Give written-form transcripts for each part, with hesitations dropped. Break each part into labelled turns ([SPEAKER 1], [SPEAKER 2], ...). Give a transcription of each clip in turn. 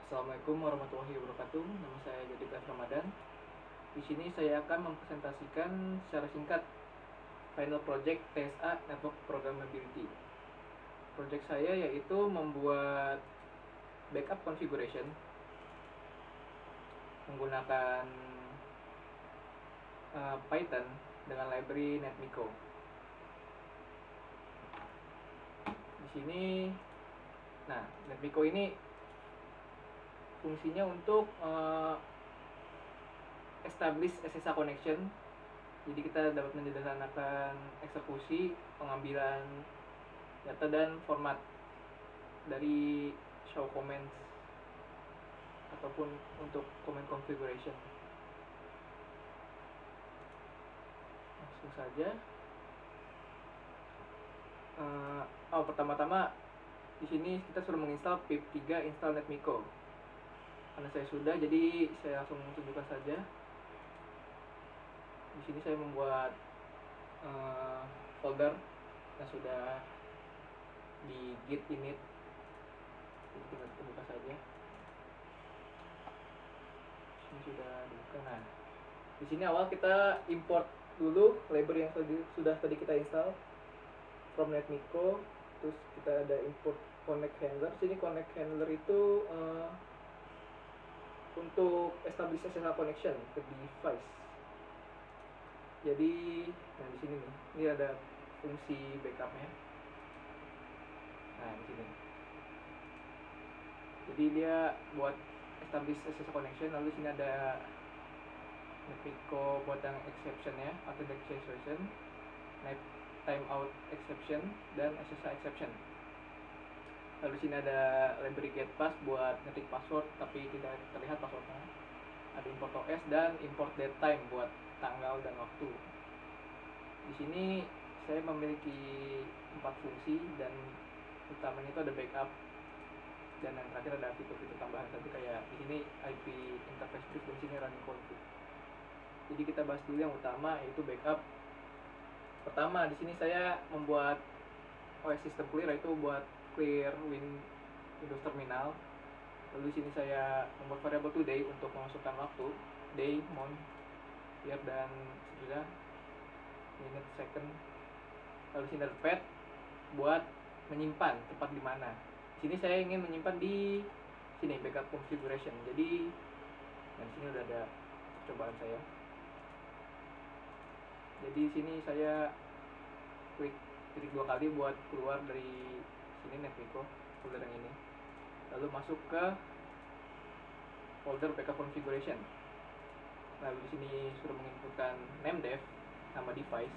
[SPEAKER 1] Assalamualaikum warahmatullahi wabarakatuh. Nama saya Jadika Ramadan. Di sini saya akan mempresentasikan secara singkat final project TSA Network Programmability. Project saya yaitu membuat backup configuration menggunakan Python dengan library NetMiko. Di sini, NetMiko ini fungsinya untuk establish SSH connection. Jadi kita dapat menyederhanakan eksekusi, pengambilan data dan format dari show comments ataupun untuk comment configuration. Langsung saja. Pertama-tama di sini kita sudah menginstal pip 3 install NetMiko. Karena saya sudah, jadi saya langsung tunjukkan saja. Di sini saya membuat folder yang sudah di git init. Jadi kita buka saja. Ini sudah dibuka. Nah, di sini awal kita import dulu library yang sudah tadi kita install from NetMiko. Terus kita ada import connect handler. Sini connect handler itu untuk establish SSH connection ke device. Jadi, di sini nih, ini ada fungsi backupnya. Nah, di sini. Jadi dia buat establish SSH connection. Lalu sini ada NetMiko buat yang exception-nya, authentication, timeout exception, dan SSH exception. Lalu sini ada library getPass buat ngetik password tapi tidak terlihat passwordnya. Ada import OS dan import datetime buat tanggal dan waktu. Di sini saya memiliki 4 fungsi dan utamanya itu ada backup dan yang terakhir ada fitur-fitur tambahan tadi kayak di sini IP interface brief dan sini running config. Jadi kita bahas dulu yang utama yaitu backup. Pertama di sini saya membuat OS system clear, yaitu buat clear Windows terminal. Lalu di sini saya membuat variable today untuk memasukkan waktu, day, month, year dan seterusnya, minute, second. Lalu di sini ada path buat menyimpan tempat di mana. Di sini saya ingin menyimpan di sini backup configuration. Jadi di sini udah ada percobaan saya. Jadi di sini saya klik titik 2 kali buat keluar dari sini NetMiko, folder yang ini. Lalu masuk ke folder backup configuration. Lalu di sini sudah menginputkan name dev, nama device,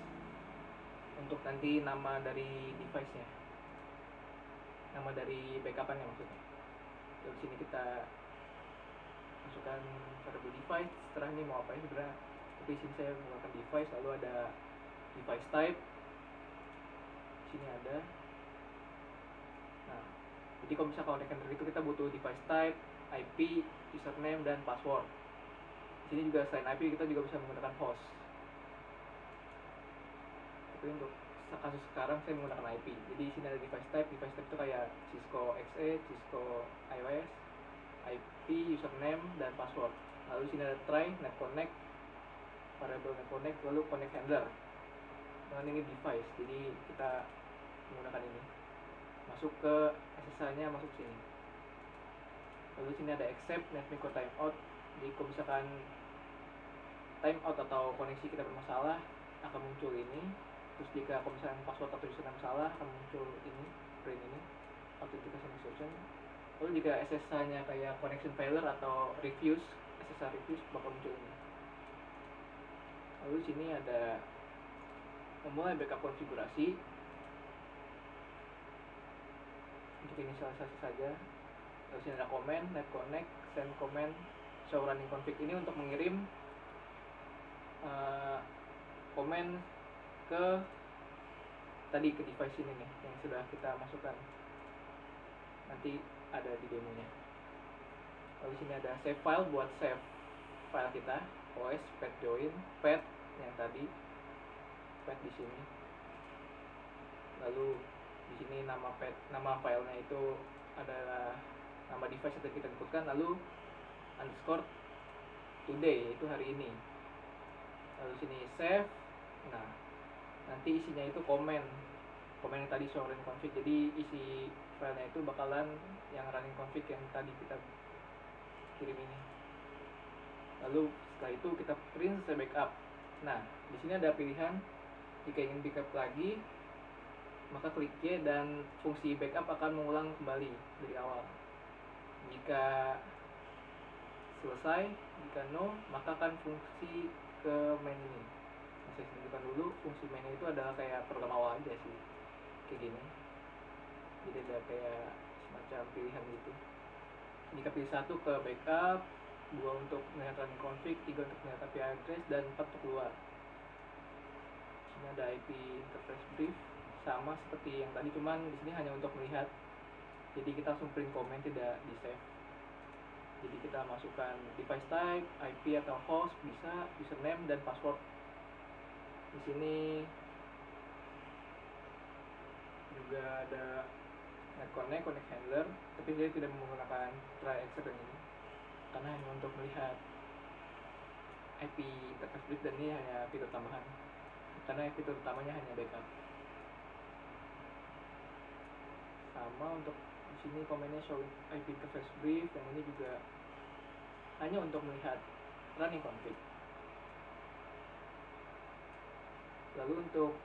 [SPEAKER 1] untuk nanti nama dari device-nya, nama dari backup-nya maksudnya. Lalu di sini kita masukkan variable device. Setelah ini mau apa ya sebenarnya? Tapi di sini saya menggunakan device, lalu ada device type. Di sini ada. Nah, jadi kalau misalnya connect handler itu kita butuh device type, IP, username dan password. Di sini juga selain IP kita juga bisa menggunakan host. Tapi untuk kasus sekarang saya menggunakan IP. Jadi di sini ada device type. Device type itu kayak Cisco XE, Cisco iOS, IP, username dan password. Lalu di sini ada try, net connect, variable net connect, lalu connect handler. Dengan ini device, jadi kita menggunakan ini. Masuk ke SSH-nya, masuk sini. Lalu sini ada accept NetMiko timeout. Jadi kalau misalkan timeout atau koneksi kita bermasalah akan muncul ini. Terus jika kalau misalkan password atau username salah akan muncul ini, print ini, authentication exception. Lalu jika SSH-nya kayak connection failure atau refuse, SSH refuse bakal muncul ini. Lalu sini ada memulai backup konfigurasi. Untuk inisialisasi saja. Lalu sini ada command, net connect, send command, show running config. Ini untuk mengirim command ke tadi ke device ini nih yang sudah kita masukkan. Nanti ada di demonya. Lalu sini ada save file buat save file kita, OS, path join, path yang tadi, path di sini. Lalu di sini nama filenya itu adalah nama device yang kita inputkan, lalu underscore today, yaitu hari ini. Lalu sini save. Nah, nanti isinya itu komen yang tadi show running config. Jadi isi filenya itu bakalan yang running config yang tadi kita kirim ini. Lalu setelah itu kita print selesai backup. Nah, di sini ada pilihan jika ingin backup lagi, maka klik Y dan fungsi backup akan mengulang kembali dari awal. Jika selesai, jika no, maka akan fungsi ke main ini. Nah, saya tunjukkan dulu, fungsi main itu adalah kayak program awal aja sih, kayak gini. Jadi ada kayak semacam pilihan gitu. Jika pilih 1 ke backup, 2 untuk melihat running config, 3 untuk melihat IP address, dan 4 untuk keluar. Ini ada IP interface brief, sama seperti yang tadi, cuman di sini hanya untuk melihat. Jadi kita langsung print comment, tidak di save. Jadi kita masukkan device type, IP atau host, bisa username dan password. Di sini juga ada net connect handler, tapi saya tidak menggunakan try except yang ini karena hanya untuk melihat IP interface brief, dan ini hanya fitur tambahan karena fitur utamanya hanya backup. Sama untuk di sini komennya show IP interface brief, yang ini juga hanya untuk melihat running config. Lalu untuk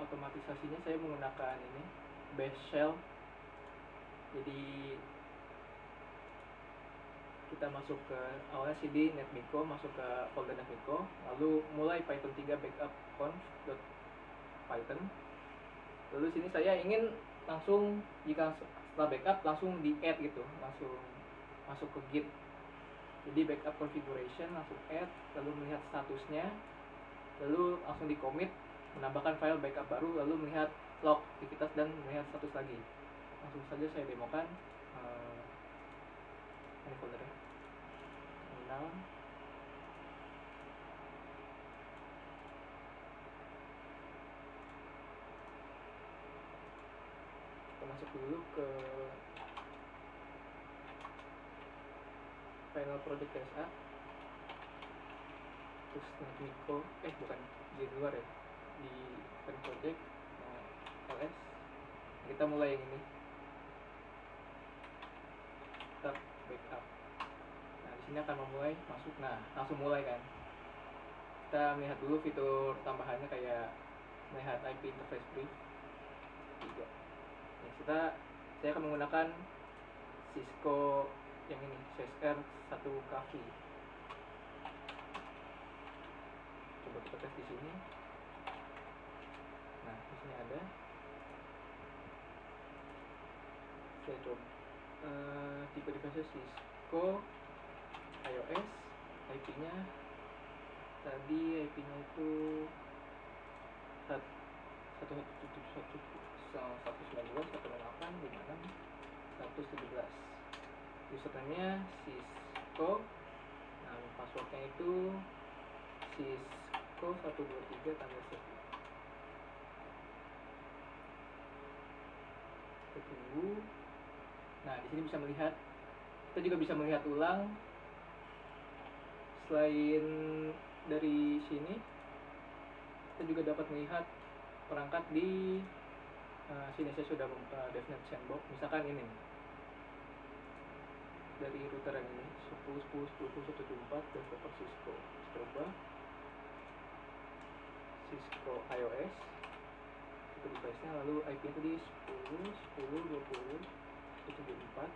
[SPEAKER 1] otomatisasinya saya menggunakan ini bash shell. Jadi kita masuk ke awalnya cd netmiko, masuk ke folder netmiko, lalu mulai python 3 backup conf.python. Lalu sini saya ingin langsung, jika setelah backup langsung di add gitu, langsung masuk ke git. Jadi backup configuration, langsung add, lalu melihat statusnya, lalu langsung di commit, menambahkan file backup baru, lalu melihat log aktivitas dan melihat status lagi. Langsung saja saya demokan. Ini foldernya, terminal. Kita masuk dulu ke final project SA, terus netmiko, bukan di luar ya, di final project ls. Kita mulai yang ini, start backup. Nah, di sini akan memulai masuk. Nah, langsung mulai kan. Kita melihat dulu fitur tambahannya kayak melihat IP interface brief 3. Nah, saya akan menggunakan Cisco yang ini, CSR 1 kafli. Coba kita tes di sini. Nah, di sini ada. Saya coba tipe device Cisco iOS. IP-nya tadi, IP-nya itu 192.168.56.117. Username-nya Cisco. Nah, passwordnya itu Cisco 123 tanggal 1. Kita tunggu. Nah, di sini bisa melihat, kita juga bisa melihat ulang. Selain dari sini, kita juga dapat melihat perangkat di sini. Saya sudah membuka DevNet Sandbox. Misalkan ini dari router yang ini 10.10.10.174 developer Cisco. Coba Cisco iOS itu device-nya, lalu IP itu di 10.10.20.174.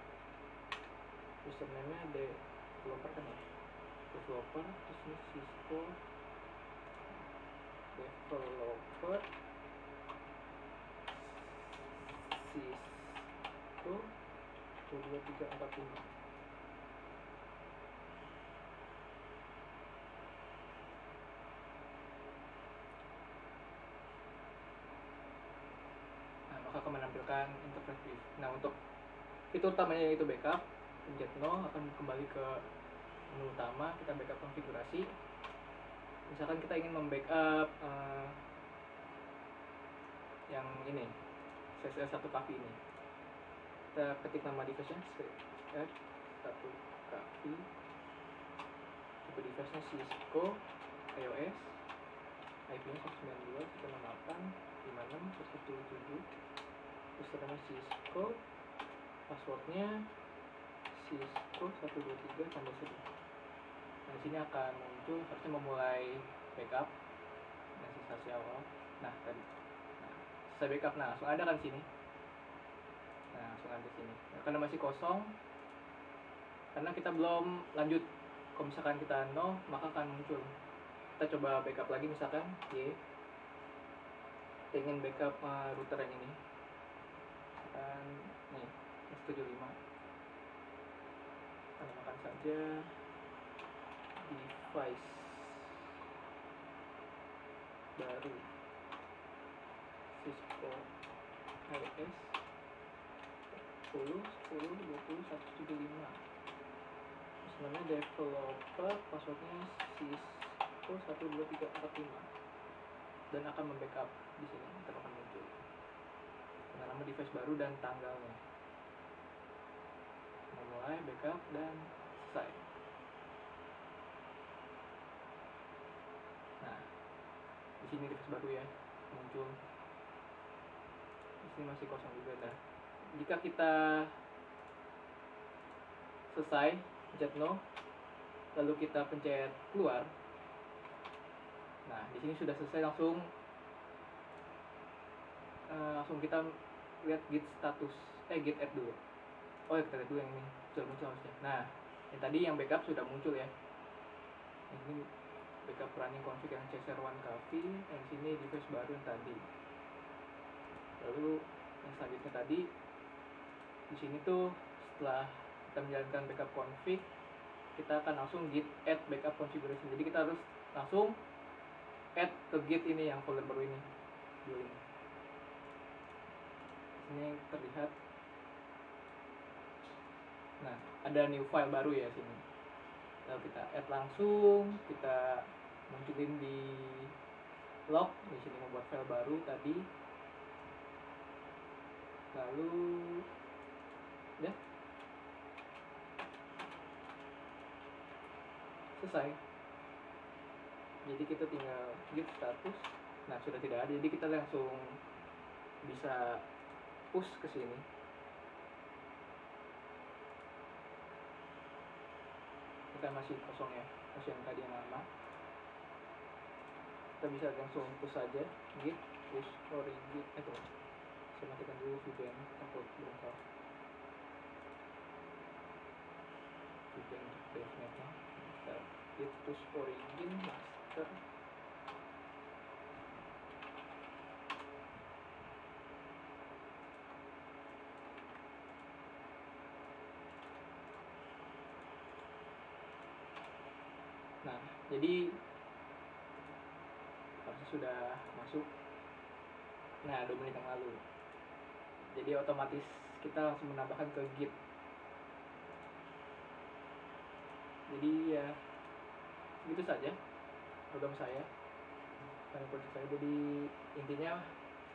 [SPEAKER 1] username-nya developer kan ya, developer, terus ini Cisco developer Cisco 2345. Nah, maka akan menampilkan interface brief. Nah, untuk fitur utamanya yaitu backup, pencet no akan kembali ke menu utama. Kita backup konfigurasi. Misalkan kita ingin membackup yang ini, CSR 1 kafli ini. Kita ketik nama device-nya, satu kaki, tipe device-nya Cisco iOS, IP-nya 192.168.56.177, username Cisco, passwordnya Cisco 123 tanda seru. Nah, di sini akan muncul harusnya memulai backup dan sensasi awal. Nah, tadi selesai backup, nah langsung ada kan sini. Nah, langsung ada sini. Nah, karena masih kosong, karena kita belum lanjut. Kalau misalkan kita no, maka akan muncul. Kita coba backup lagi, misalkan Y. Kita ingin backup router yang ini. Misalkan nih, S75. Kita namakan saja device baru Cisco iOS 10.10.20.175. Namanya developer, passwordnya Cisco 12345, dan akan membackup di sini. Kita akan muncul dengan nama device baru dan tanggalnya. Memulai backup dan selesai. Nah, di sini device baru ya muncul. Di sini masih kosong juga. Nah, jika kita selesai pencet no, lalu kita pencet keluar. Nah, di sini sudah selesai, langsung kita lihat git status, git add dulu. Oh ya, kita lihat dulu yang ini sudah muncul harusnya. Nah, yang tadi yang backup sudah muncul ya. Ini backup running config yang CSR1 Cafe, yang sini device baru yang tadi. Lalu yang selanjutnya tadi di sini tuh setelah kita menjalankan backup config, kita akan langsung git add backup configuration. Jadi kita harus langsung add ke git ini, yang folder baru ini. Ini terlihat. Nah, ada new file baru ya sini. Lalu kita add langsung, kita munculin di log. Di sini membuat file baru tadi. Lalu ya, selesai. Jadi kita tinggal git status. Nah, sudah tidak ada, jadi kita langsung bisa push ke sini. Kita masih kosong ya, masih yang tadi yang lama. Kita bisa langsung push saja, git push origin. Saya matikan dulu VPN, takut berangkat VPN untuk devnetnya. Kita git push origin master. Nah, jadi harusnya sudah masuk. Nah, 2 menit yang lalu. Jadi otomatis kita langsung menambahkan ke git. Jadi ya gitu saja program saya, project saya. Jadi intinya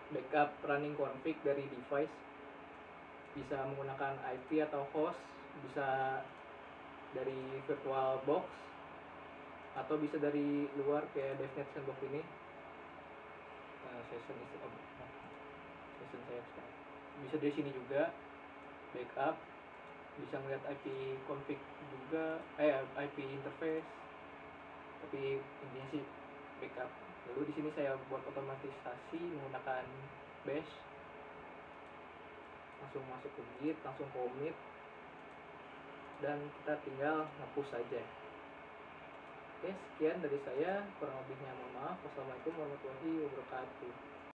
[SPEAKER 1] backup running config dari device, bisa menggunakan IP atau host, bisa dari virtual box, atau bisa dari luar kayak DevNet Sandbox ini. Session saya sekarang bisa dari sini juga backup, bisa melihat IP config juga, IP interface, tapi intinya sih backup. Lalu di sini saya buat otomatisasi menggunakan bash, langsung masuk ke git, langsung commit, dan kita tinggal nge-push saja. Oke, sekian dari saya, kurang lebihnya mohon maaf. Wassalamualaikum warahmatullahi wabarakatuh.